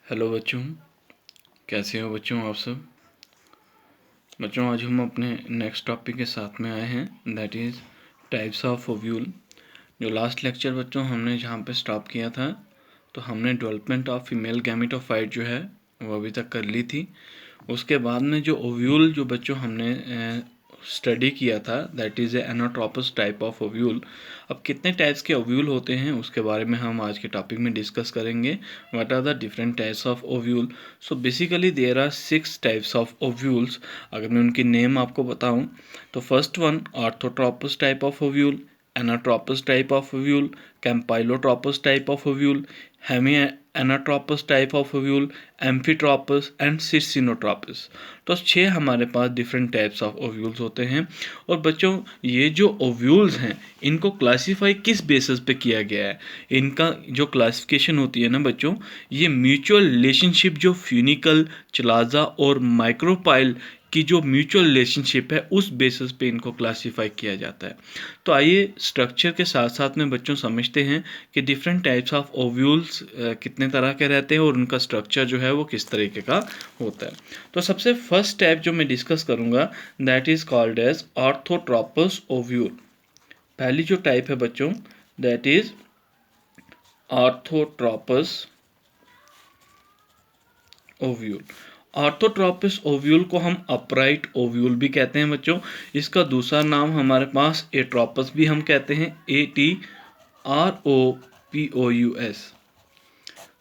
Hello बच्चों, कैसे हो बच्चों आप सब। बच्चों आज हम अपने नेक्स्ट टॉपिक के साथ में आए हैं, that is types of ovule. जो लास्ट लेक्चर बच्चों हमने जहाँ पे स्टॉप किया था, तो हमने डेवलपमेंट ऑफ फीमेल गैमेटोफाइट जो है वो अभी तक कर ली थी। उसके बाद में जो ओव्यूल जो बच्चों हमने स्टडी किया था, that is a anatropous type of ovule. अब कितने टाइप्स के ओव्यूल होते हैं उसके बारे में हम आज के टॉपिक में डिस्कस करेंगे। What are the different types of ovule. So basically there are 6 types of ovules. अगर मैं उनकी नेम आपको बताऊं, तो first one orthotropous type of ovule, anatropous type of ovule, campylotropous type of ovule, hemi anatropous type of ovule, amphitropous and circinotropous. तो 6 हमारे पास different types of ovules होते हैं। और बच्चों ये जो ओव्यूल्स हैं इनको क्लासीफाई किस बेसिस पे किया गया है, इनका जो क्लासिफिकेशन होती है ना बच्चों, ये म्यूचुअल रिलेशनशिप जो फ्यूनिकल, चलाजा और माइक्रोपाइल की जो म्यूचुअल रिलेशनशिप है उस बेसिस पे इनको क्लासीफाई किया जाता है। तो आइए स्ट्रक्चर के साथ साथ में बच्चों समझते हैं कि डिफरेंट टाइप्स ऑफ ओव्यूल्स कितने तरह के रहते हैं और उनका स्ट्रक्चर जो है वो किस तरीके का होता है। तो सबसे फर्स्ट टाइप जो मैं डिस्कस करूंगा, that is called as orthotropous ovule. पहली जो टाइप है बच्चों, that is orthotropous ovule. Orthotropous ovule को हम अपराइट ओव्यूल भी कहते हैं बच्चों। इसका दूसरा नाम हमारे पास एट्रोपस भी हम कहते हैं, ATROPOUS।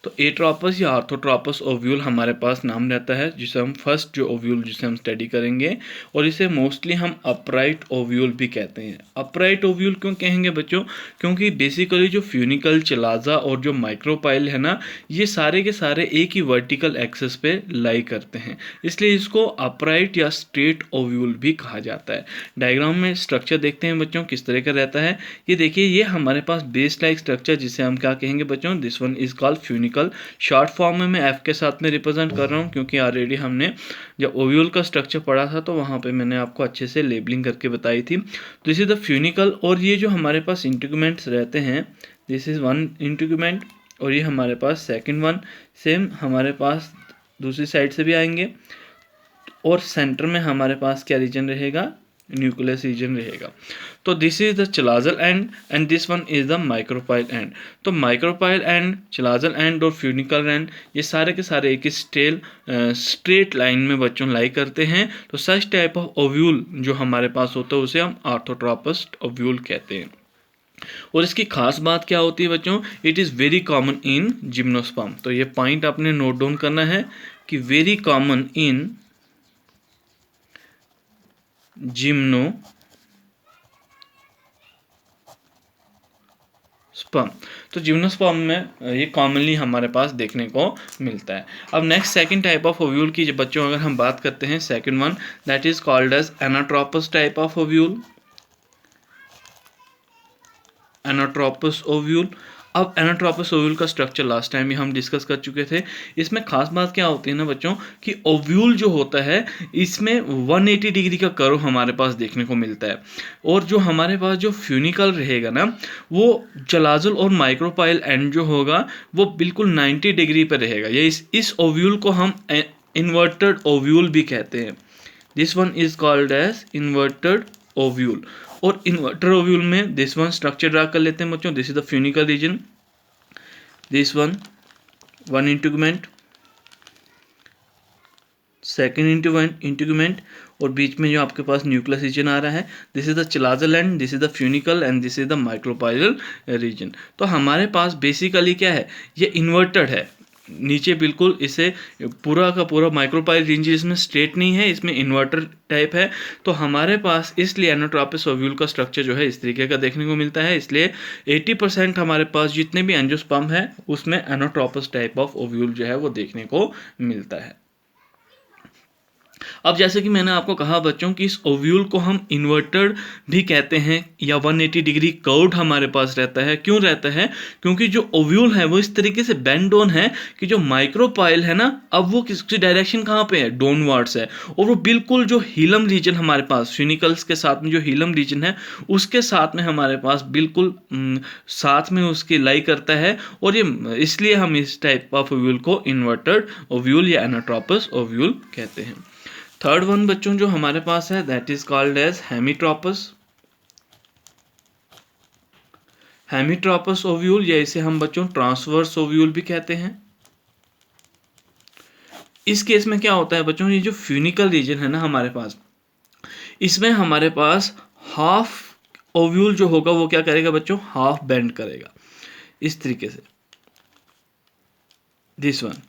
तो एट्रोपस या ऑर्थोट्रोपस ओव्यूल हमारे पास नाम रहता है, जिसे हम फर्स्ट जो ओव्यूल जिसे हम स्टडी करेंगे, और इसे मोस्टली हम अपराइट ओव्यूल भी कहते हैं। अपराइट ओव्यूल क्यों कहेंगे बच्चों, क्योंकि बेसिकली जो फ्यूनिकल, चलाजा और जो माइक्रोपाइल है ना, ये सारे के सारे एक ही वर्टिकल एक्सिस पे लाई करते हैं, इसलिए इसको अपराइट या स्ट्रेट ओव्यूल भी कहा जाता है। डायग्राम में स्ट्रक्चर देखते हैं बच्चों किस तरह का रहता है। ये देखिए, ये हमारे पास बेस लाइक स्ट्रक्चर, जिसे हम क्या कहेंगे बच्चों, this one is called funicle. Short form में मैं एफ के साथ में रिप्रेजेंट कर रहा हूँ, क्योंकि ऑलरेडी हमने जब ओव्यूल का स्ट्रक्चर पढ़ा था तो वहाँ पे मैंने आपको अच्छे से लेबलिंग करके बताई थी। This is the funicle. और ये जो हमारे पास इंटीग्यूमेंट्स रहते हैं, दिस इज वन इंटीग्यूमेंट और ये हमारे पास सेकंड वन, सेम हमारे पास दूसरी साइड से भी आएंगे। और सेंटर में हमारे पास क्या रीजन रहेगा, न्यूक्लियस रीजन रहेगा। तो this is the chalazal and and this one is the micropyle end. तो माइक्रोपाइल एंड, चलाजल एंड और फ्यूनिकल एंड, ये सारे के सारे एक स्ट्रेट लाइन में बच्चों लाई करते हैं। तो सच टाइप ऑफ ओव्यूल जो हमारे पास होता है उसे हम ऑर्थोट्रोपस ओव्यूल कहते हैं। और इसकी खास बात क्या होती है बच्चों, it is very common in gymnosperm. तो ये पॉइंट आपने नोट डाउन करना है कि वेरी कॉमन इन जिम्नोस्पर्म। तो जिम्नोस्पर्म में ये कॉमनली हमारे पास देखने को मिलता है। अब next second type of ovule की जब बच्चों अगर हम बात करते हैं, second one, that is called as anatropous type of ovule. Anatropous ovule. अब एनाट्रोपस ओव्यूल का स्ट्रक्चर लास्ट टाइम भी हम डिस्कस कर चुके थे। इसमें खास बात क्या होती है ना बच्चों, कि ओव्यूल जो होता है इसमें 180 डिग्री का कर्व हमारे पास देखने को मिलता है। और जो हमारे पास जो फ्यूनिकल रहेगा ना, वो चलाजल और माइक्रोपाइल एंड जो होगा वो बिल्कुल 90 डिग्री पर रहेगा। ये इस ओव्यूल को हम इन्वर्टेड ओव्यूल भी कहते हैं। This one is called as inverted ovule. और इन्वर्टर ओव्यूल में दिस वन स्ट्रक्चर ड्रा कर लेते हैं बच्चों। This is the funicle region, this one integument, second integument, और बीच में जो आपके पास न्यूक्लियस रीजन आ रहा है, this is the chalazal end, this is the funicle end this is the micropylar region. तो हमारे पास बेसिकली क्या है, ये इन्वर्टेड है। नीचे बिल्कुल इसे पूरा का पूरा माइक्रोपाइल रेंज इसमें स्ट्रेट नहीं है, इसमें इन्वर्टर टाइप है। तो हमारे पास इसलिए एनाट्रोपस ओव्यूल का स्ट्रक्चर जो है इस तरीके का देखने को मिलता है। इसलिए 80% हमारे पास जितने भी एंजियोस्पर्म है उसमें एनाट्रोपस टाइप ऑफ ओव्यूल जो है वो देखने को मिलता है। अब जैसे कि मैंने आपको कहा बच्चों कि इस ओव्यूल को हम इन्वर्टेड भी कहते हैं या 180 डिग्री कर्व्ड हमारे पास रहता है। क्यों रहता है? क्योंकि जो ओव्यूल है वो इस तरीके से बेंड ऑन है कि जो माइक्रोपाइल है ना, अब वो किसकी डायरेक्शन कहाँ पे है? डाउनवर्ड्स है। और वो बिल्कुल जो हीलम रीजन हमारे पास फ्यूनिकल्स के साथ में जो हीलम रीजन है उसके साथ में हमारे पास बिल्कुल साथ में उसकी लाई करता है। और ये इसलिए हम इस टाइप ऑफ ओव्यूल को इन्वर्टेड ओव्यूल या एनाट्रोपस ओव्यूल कहते हैं। थर्ड वन बच्चों जो हमारे पास है that is called as hemitropous. Hemitropous ovule या इसे हम बच्चों ट्रांसवर्स ओव्यूल भी कहते हैं। इस केस में क्या होता है बच्चों, ये जो फ्यूनिकल रीजन है ना हमारे पास, इसमें हमारे पास हाफ ओव्यूल जो होगा वो क्या करेगा बच्चों? हाफ बेंड करेगा इस तरीके से, दिस वन।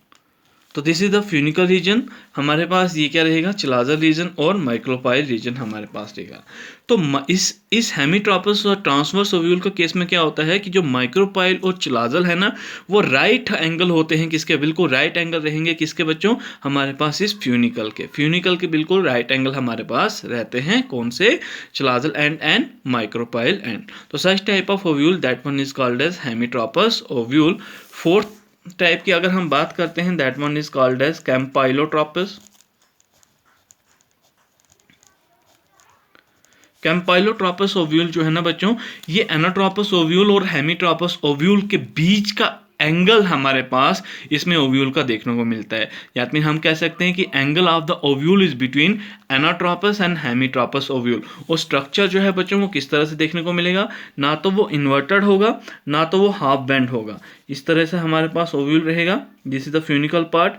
तो this is the funicle region. हमारे पास ये क्या रहेगा? चिलाजल रीजन और माइक्रोपाइल रीजन हमारे पास रहेगा। तो इस हेमीट्रोपस और ट्रांसवर्स ओव्यूल का केस में क्या होता है कि जो माइक्रोपाइल और चिलाजल है ना वो राइट एंगल होते हैं। किसके? बिल्कुल राइट एंगल रहेंगे। किसके बच्चों? हमारे पास इस फ्यूनिकल के बिल्कुल राइट एंगल हमारे पास रहते हैं। कौन से? Chalazal and micropyle end. तो such type of ovule that one is called as hemitropous ovule. Fourth type की अगर हम बात करते हैं that one is called as campylotropous. Campylotropous ovule जो है ना बच्चों, ये एनाट्रोपस ओव्यूल और हेमीट्रोपस ओव्यूल के बीच का एंगल हमारे पास इसमें ओव्यूल का देखने को मिलता है। या मीन हम कह सकते हैं कि angle of the ovule is between anatropous and hemitropous ovule. और स्ट्रक्चर जो है बच्चों वो किस तरह से देखने को मिलेगा? ना तो वो इन्वर्टेड होगा, ना तो वो हाफ बेंड होगा। इस तरह से हमारे पास ओव्यूल रहेगा। This is the funicle part.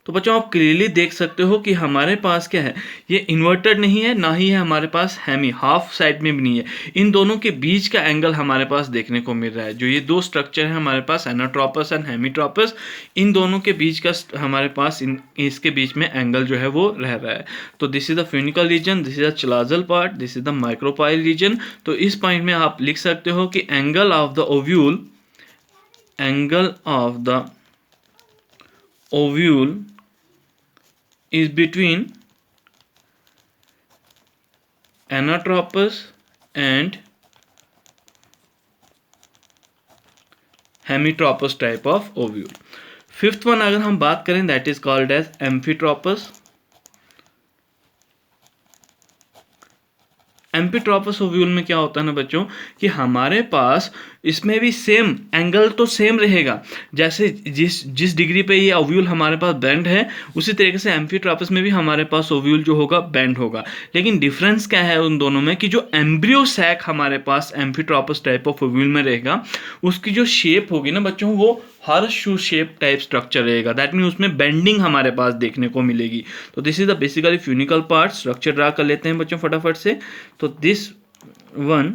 तो बच्चों आप क्लियरली देख सकते हो कि हमारे पास क्या है, ये इन्वर्टेड नहीं है, ना ही है हमारे पास हेमी, हाफ साइड में भी नहीं है। इन दोनों के बीच का एंगल हमारे पास देखने को मिल रहा है। जो ये दो स्ट्रक्चर है हमारे पास एनाट्रोपस एंड हेमीट्रोपस, इन दोनों के बीच का हमारे पास इसके बीच में एंगल जो है वो रह रहा है। तो this is the funicle region, this is the chalazal part, this is the micropyle region. तो इस पॉइंट में आप लिख सकते हो कि angle of the ovule, angle of the ovule is between anatropous and hemitropous type of ovule. Fifth one अगर हम बात करें that is called as amphitropous. Amphitropous ovule में क्या होता है ना बच्चों कि हमारे पास इसमें भी सेम एंगल तो सेम रहेगा। जैसे जिस डिग्री पे ये ओव्यूल हमारे पास बेंड है उसी तरीके से एम्फीट्रोपस में भी हमारे पास ओव्यूल जो होगा बेंड होगा। लेकिन डिफरेंस क्या है उन दोनों में कि जो एम्ब्रियो सैक हमारे पास एम्फीट्रोपस टाइप ऑफ ओव्यूल में रहेगा उसकी जो शेप होगी ना बच्चों वो हर शू शेप टाइप स्ट्रक्चर रहेगा। दैट मीन उसमें बेंडिंग हमारे पास देखने को मिलेगी। तो this is the basically funicle part. Structure draw कर लेते हैं बच्चों फटाफट से। तो दिस वन,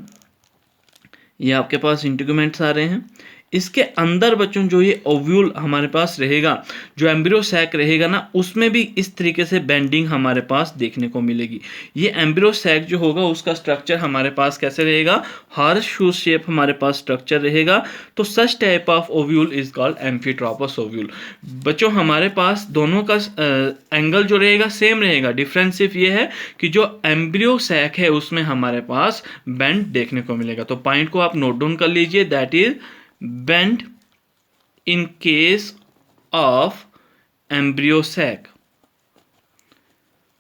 ये आपके पास इंटीग्यूमेंट्स आ रहे हैं। इसके अंदर बच्चों जो ये ओव्यूल हमारे पास रहेगा, जो एम्ब्रियो सैक रहेगा ना उसमें भी इस तरीके से बेंडिंग हमारे पास देखने को मिलेगी। ये एम्ब्रियो सैक जो होगा उसका स्ट्रक्चर हमारे पास कैसे रहेगा? हॉर्स शू शेप हमारे पास स्ट्रक्चर रहेगा। तो such type of ovule is called amphitropous ovule. बच्चों हमारे पास दोनों का एंगल जो रहेगा सेम रहेगा। डिफरेंस सिर्फ ये है कि जो एम्ब्रियो सैक है उसमें हमारे पास बेंड देखने को मिलेगा। तो पॉइंट को आप नोट डाउन कर लीजिए, that is bend in case of embryo sac।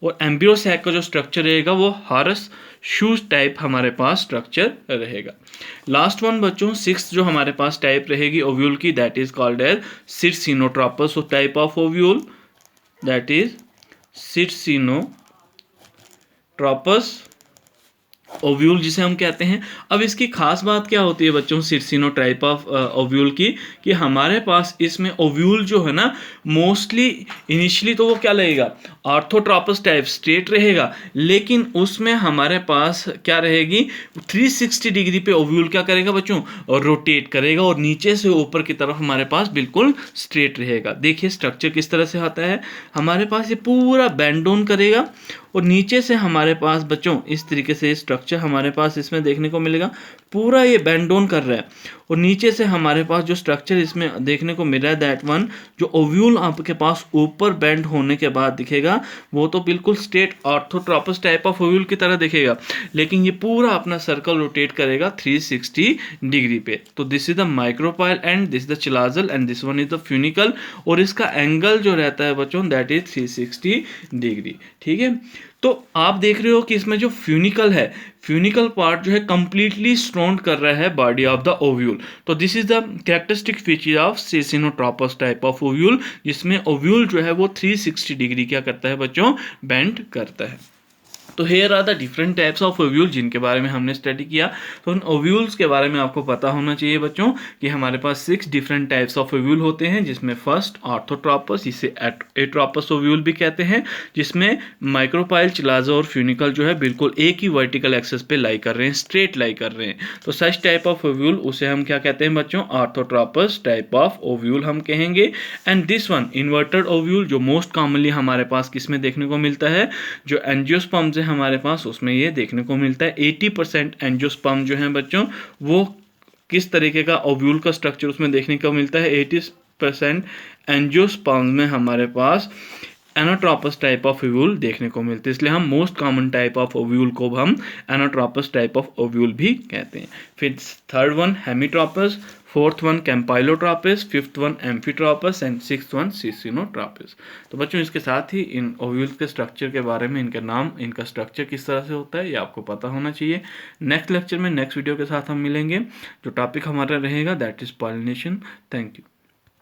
और एम्ब्रियो सैक का जो स्ट्रक्चर रहेगा वो हॉर्स शूज टाइप हमारे पास स्ट्रक्चर रहेगा। लास्ट वन बच्चों सिक्स्थ जो हमारे पास टाइप रहेगी ओव्यूल की that is called as circinotropous. So type of ovule that is circinotropous ovule जिसे हम कहते हैं। अब इसकी खास बात क्या होती है बच्चों सिरसिनो टाइप ऑफ ओव्यूल की, कि हमारे पास इसमें ओव्यूल जो है ना मोस्टली इनिशियली तो वो क्या लगेगा ऑर्थोट्रोपस टाइप स्ट्रेट रहेगा, लेकिन उसमें हमारे पास क्या रहेगी 360 डिग्री पे ओव्यूल क्या करेगा बच्चों और रोटेट करेगा और नीचे से ऊपर की तरफ हमारे पास बिल्कुल स्ट्रेट रहेगा। देखिए स्ट्रक्चर किस तरह से आता है, हमारे पास ये पूरा बेंड डाउन करेगा और नीचे से हमारे पास बच्चों इस तरीके से स्ट्रक्चर हमारे पास इसमें देखने को मिलेगा। पूरा ये बेंड डाउन कर रहा है और नीचे से हमारे पास जो स्ट्रक्चर इसमें देखने को मिल रहा है दैट वन, जो ओव्यूल आपके पास ऊपर बेंड होने के बाद दिखेगा वो तो बिल्कुल straight orthotropous type of ovule की तरह दिखेगा, लेकिन ये पूरा अपना सर्कल रोटेट करेगा 360 डिग्री पे। तो this is the micropyle end this the chalazal end this one is the funicle, और इसका एंगल जो रहता है बच्चों दैट इज 360 डिग्री। ठीक है, तो आप देख रहे हो कि इसमें जो फ्यूनिकल है, फ्यूनिकल पार्ट जो है कंप्लीटली सराउंड कर रहा है बॉडी ऑफ द ओव्यूल। तो this is the characteristic feature of circinotropous type of ovule, जिसमें ओव्यूल जो है वो 360 डिग्री क्या करता है बच्चों, बेंड करता है। तो here are the different types of ovule जिनके बारे में हमने स्टडी किया। तो उन ओव्यूल्स के बारे में आपको पता होना चाहिए बच्चों कि हमारे पास 6 डिफरेंट टाइप्स ऑफ ओव्यूल होते हैं, जिसमें फर्स्ट ऑर्थोट्रोपस, इसे एट्रोपस ओव्यूल भी कहते हैं, जिसमें माइक्रोपाइल, चिलाजा और फ्यूनिकल जो है बिल्कुल एक ही वर्टिकल एक्सेस पे लाई कर रहे हैं, स्ट्रेट लाई कर रहे हैं। तो सच टाइप ऑफ ओव्यूल उसे हम क्या कहते हैं बच्चों, ऑर्थोट्रोपस टाइप ऑफ ओव्यूल हम कहेंगे। And this one inverted ovule, जो मोस्ट कॉमनली हमारे पास किसमें देखने को मिलता है, जो एंजियोस्पर्म्स है हमारे पास उसमें ये देखने को मिलता है। 80% एंजियोस्पर्म जो है बच्चों वो किस तरीके का ओव्यूल का स्ट्रक्चर उसमें देखने को मिलता है, 80% एंजियोस्पर्म में हमारे पास एनाट्रोपस टाइप ऑफ ओव्यूल देखने को मिलते हैं, इसलिए हम most common type of ovule को हम एनाट्रोपस टाइप ऑफ ओव्यूल भी कहते हैं। फिर third one hemitropous, fourth one campylotropous, fifth one amphitropous and sixth one circinotropous. तो बच्चों इसके साथ ही इन ओव्यूल्स के स्ट्रक्चर के बारे में, इनका नाम, इनका स्ट्रक्चर किस तरह से होता है ये आपको पता होना चाहिए। नेक्स्ट लेक्चर में नेक्स्ट वीडियो के साथ हम मिलेंगे। जो टॉपिक हमारा रहेगा that is pollination. Thank you.